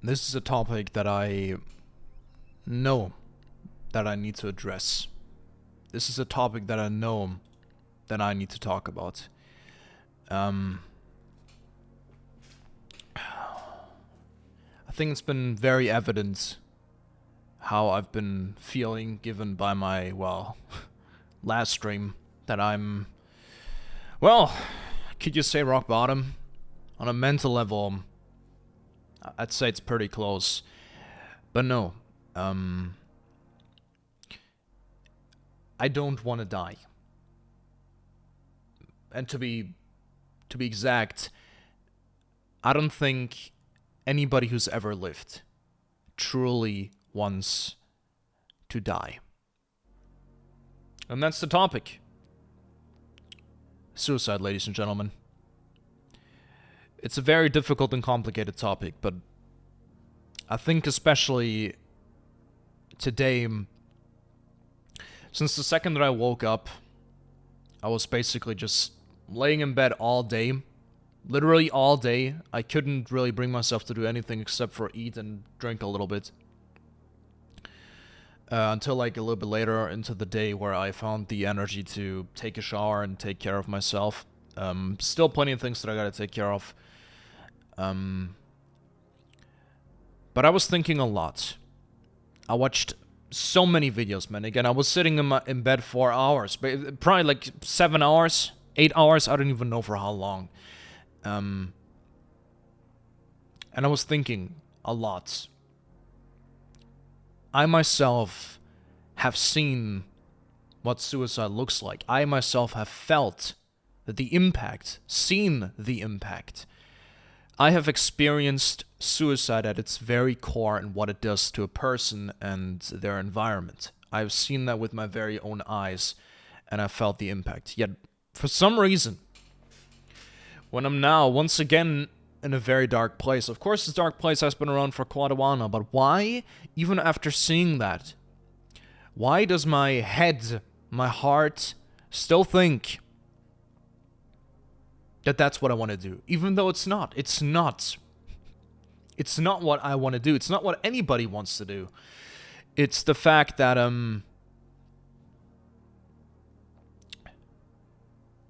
This is a topic that I know that I need to address. This is a topic that I know that I need to talk about. I think it's been very evident how I've been feeling given by my, last stream that I'm, could you say rock bottom? On a mental level, I'd say it's pretty close. But no, I don't want to die. And to be exact, I don't think anybody who's ever lived truly wants to die. And that's the topic. Suicide, ladies and gentlemen. It's a very difficult and complicated topic, but I think especially today, since the second that I woke up, I was basically just laying in bed all day. Literally all day. I couldn't really bring myself to do anything except for eat and drink a little bit. Until like a little bit later into the day where I found the energy to take a shower and take care of myself. Still plenty of things that I gotta take care of. But I was thinking a lot. I watched so many videos, man. Again, I was sitting in bed 4 hours, but probably like 7 hours, 8 hours. I don't even know for how long. And I was thinking a lot. I myself have seen what suicide looks like. I myself have felt the impact, seen the impact. I have experienced suicide at its very core and what it does to a person and their environment. I've seen that with my very own eyes, and I felt the impact. Yet, for some reason, when I'm now once again in a very dark place, of course this dark place has been around for quite a while now, but why, even after seeing that, why does my head, my heart, still think that that's what I want to do? Even though it's not. It's not. It's not what I want to do. It's not what anybody wants to do. It's the fact that,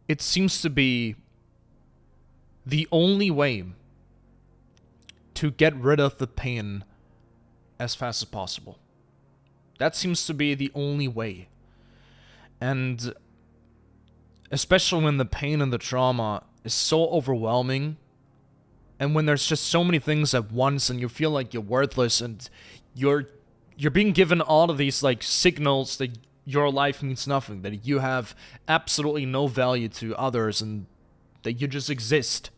it seems to be the only way to get rid of the pain as fast as possible. That seems to be the only way. And especially when the pain and the trauma is so overwhelming, and when there's just so many things at once and you feel like you're worthless and you're being given all of these like signals that your life means nothing, that you have absolutely no value to others and that you just exist,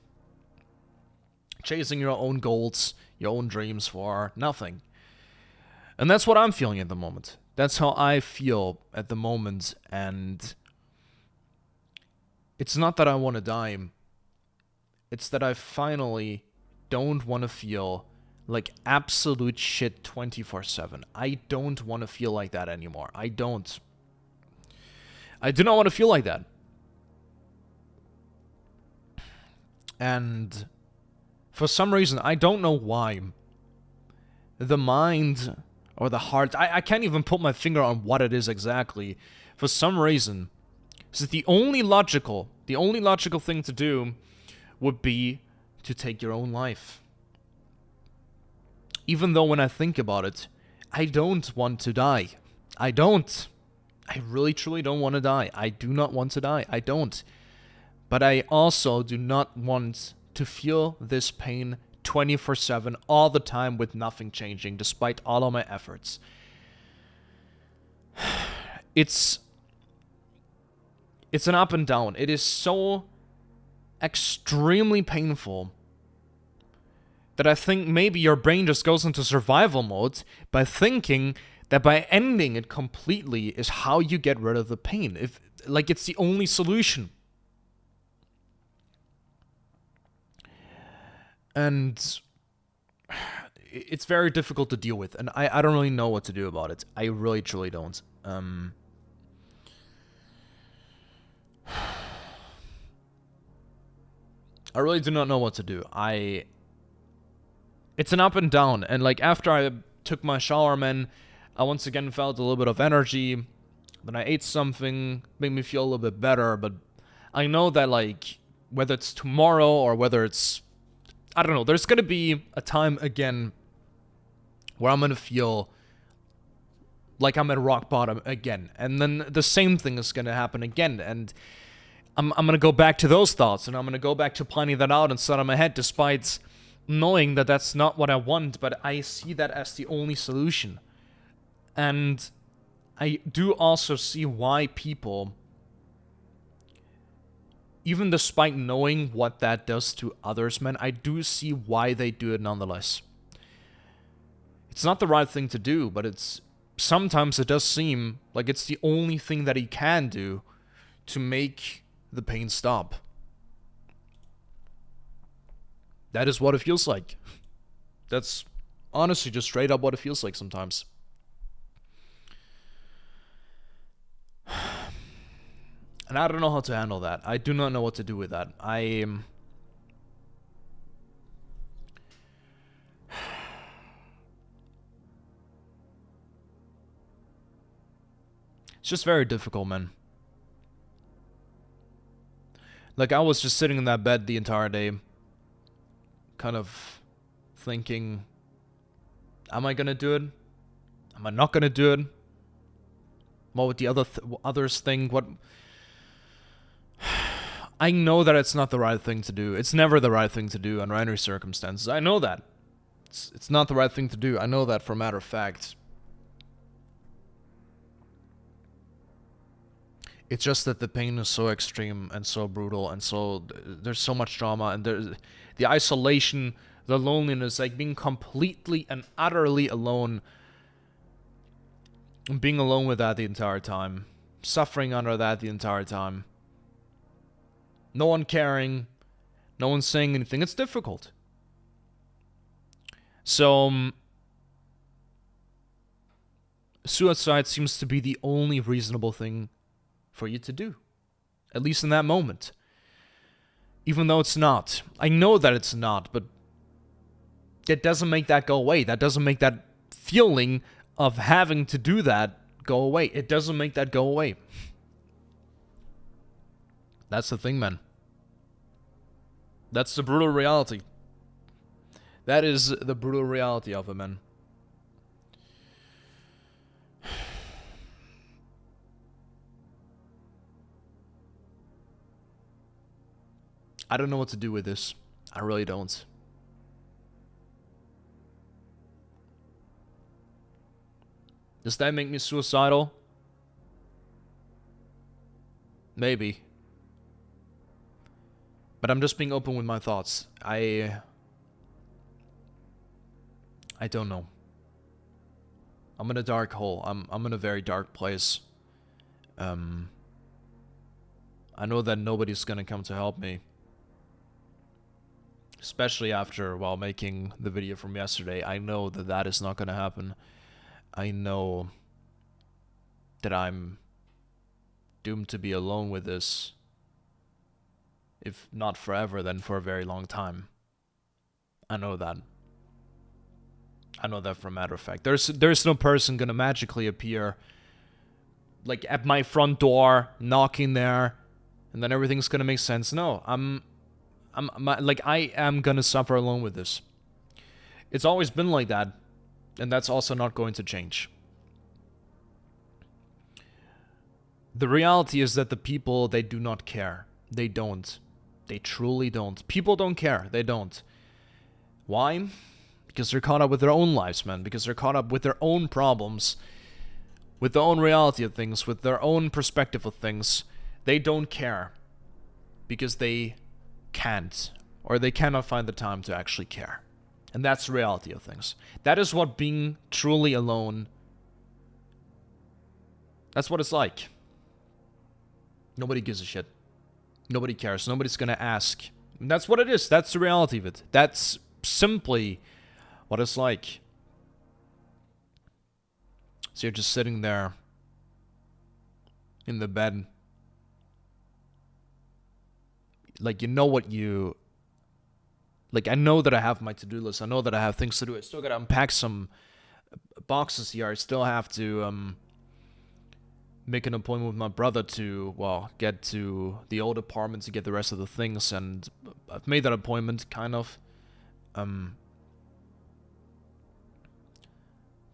chasing your own goals, your own dreams for nothing. And that's what I'm feeling at the moment. That's how I feel at the moment, and it's not that I want to die. It's that I finally don't want to feel like absolute shit 24/7. I don't want to feel like that anymore. I don't. I do not want to feel like that. And for some reason, I don't know why, the mind or the heart, I can't even put my finger on what it is exactly. For some reason, so the only logical thing to do would be to take your own life. Even though when I think about it, I don't want to die. I don't. I really truly don't want to die. I do not want to die. I don't. But I also do not want to feel this pain 24/7 all the time with nothing changing despite all of my efforts. It's an up and down. It is so extremely painful that I think maybe your brain just goes into survival mode by thinking that by ending it completely is how you get rid of the pain. If like it's the only solution. And it's very difficult to deal with, and I don't really know what to do about it. I really truly don't. I really do not know what to do. I it's an up and down. And like after I took my shower, man, I once again felt a little bit of energy. Then I ate something, made me feel a little bit better. But I know that like whether it's tomorrow or whether it's, I don't know, there's gonna be a time again where I'm gonna feel like I'm at rock bottom again, and then the same thing is gonna happen again, and I'm gonna go back to those thoughts, and I'm gonna go back to planning that out inside of my head, despite knowing that that's not what I want, but I see that as the only solution. And I do also see why people, even despite knowing what that does to others, man, I do see why they do it nonetheless. It's not the right thing to do, but it's sometimes it does seem like it's the only thing that he can do to make the pain stop. That is what it feels like. That's honestly just straight up what it feels like sometimes. And I don't know how to handle that. I do not know what to do with that. It's just very difficult, man. Like, I was just sitting in that bed the entire day, kind of thinking, am I gonna do it? Am I not gonna do it? What would the others think? What? I know that it's not the right thing to do. It's never the right thing to do under any circumstances. I know that. It's not the right thing to do. I know that for a matter of fact. It's just that the pain is so extreme and so brutal, and so there's so much drama, and there's the isolation, the loneliness, like being completely and utterly alone, and being alone with that the entire time, suffering under that the entire time. No one caring, no one saying anything. It's difficult. So, suicide seems to be the only reasonable thing for you to do, at least in that moment. Even though it's not. I know that it's not, but that doesn't make that go away. That doesn't make that feeling of having to do that go away. It doesn't make that go away. That's the thing, man. That's the brutal reality. That is the brutal reality of it, man. I don't know what to do with this. I really don't. Does that make me suicidal? Maybe. But I'm just being open with my thoughts. I don't know. I'm in a dark hole. I'm in a very dark place. I know that nobody's gonna come to help me. Especially after, while making the video from yesterday, I know that that is not gonna happen. I know that I'm doomed to be alone with this. If not forever, then for a very long time. I know that. I know that for a matter of fact. There's no person gonna magically appear, like at my front door, knocking there, and then everything's gonna make sense. No, I am gonna suffer alone with this. It's always been like that, and that's also not going to change. The reality is that the people, they do not care. They don't. They truly don't. People don't care. They don't. Why? Because they're caught up with their own lives, man. Because they're caught up with their own problems, with their own reality of things, with their own perspective of things. They don't care because they can't, or they cannot find the time to actually care. And that's the reality of things. That is what being truly alone, that's what it's like. Nobody gives a shit. Nobody cares. Nobody's gonna ask. And that's what it is. That's the reality of it. That's simply what it's like. So you're just sitting there in the bed. Like, you know what you Like, I know that I have my to-do list. I know that I have things to do. I still gotta unpack some boxes here. I still have to make an appointment with my brother to, well, get to the old apartment to get the rest of the things, and I've made that appointment, kind of.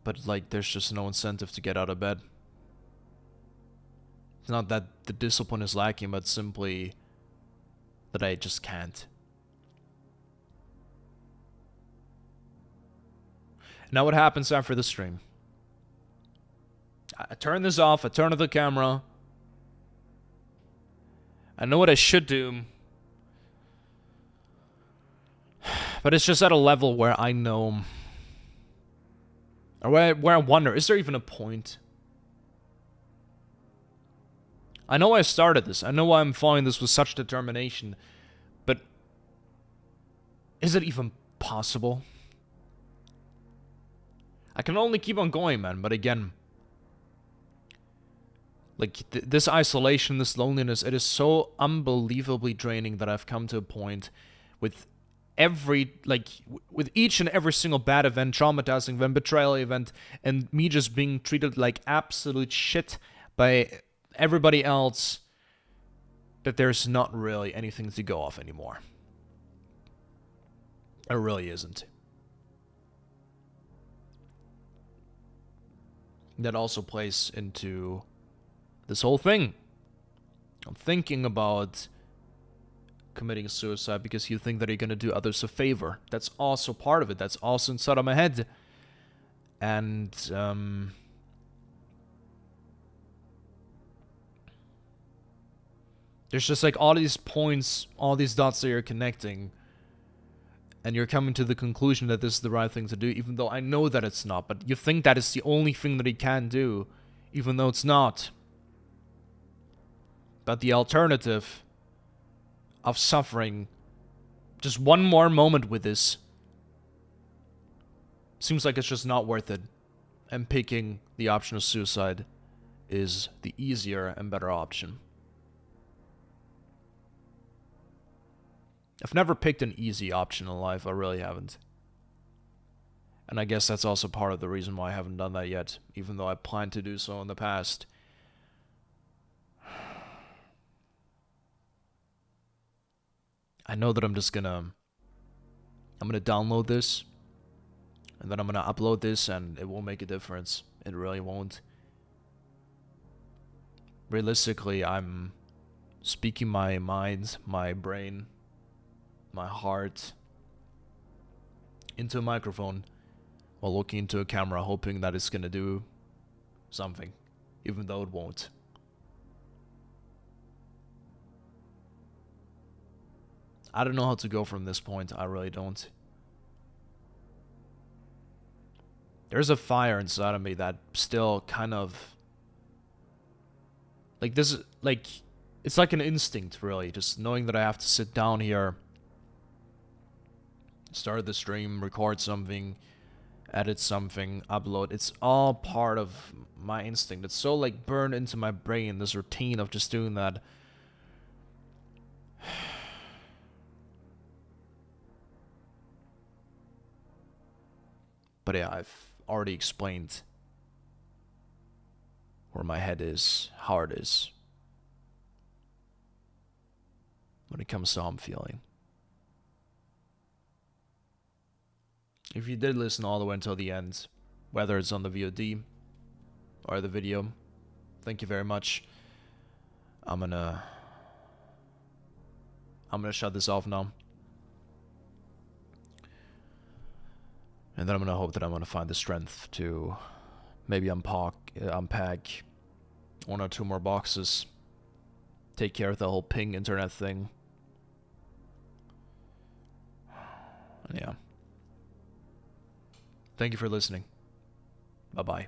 But, like, there's just no incentive to get out of bed. It's not that the discipline is lacking, but simply that I just can't. Now what happens after the stream? I turn this off, I turn off the camera. I know what I should do. But it's just at a level where I know... Or where I wonder, is there even a point? I know I started this. I know why I'm following this with such determination. But... is it even possible? I can only keep on going, man. But again... like, this isolation, this loneliness, it is so unbelievably draining that I've come to a point with every, like, with each and every single bad event, traumatizing event, betrayal event, and me just being treated like absolute shit by everybody else, that there's not really anything to go off anymore. There really isn't. That also plays into this whole thing. I'm thinking about committing suicide because you think that you're going to do others a favor. That's also part of it. That's also inside of my head. And, there's just like all these points, all these dots that you're connecting. And you're coming to the conclusion that this is the right thing to do, even though I know that it's not. But you think that it's the only thing that he can do, even though it's not. But the alternative of suffering just one more moment with this seems like it's just not worth it. And picking the option of suicide is the easier and better option. I've never picked an easy option in life, I really haven't. And I guess that's also part of the reason why I haven't done that yet, even though I planned to do so in the past. I know that I'm gonna download this, and then I'm gonna upload this, and it won't make a difference. It really won't. Realistically, I'm speaking my mind, my brain, my heart into a microphone while looking into a camera, hoping that it's gonna do something, even though it won't. I don't know how to go from this point. I really don't. There's a fire inside of me that still kind of... like, this, like, it's like an instinct, really. Just knowing that I have to sit down here, start the stream, record something, edit something, upload. It's all part of my instinct. It's so, like, burned into my brain, this routine of just doing that. But yeah, I've already explained where my head is, how it is, when it comes to how I'm feeling. If you did listen all the way until the end, whether it's on the VOD or the video, thank you very much. I'm gonna shut this off now. And then I'm gonna hope that I'm gonna find the strength to maybe unpack one or two more boxes, take care of the whole ping internet thing. Yeah. Thank you for listening. Bye-bye.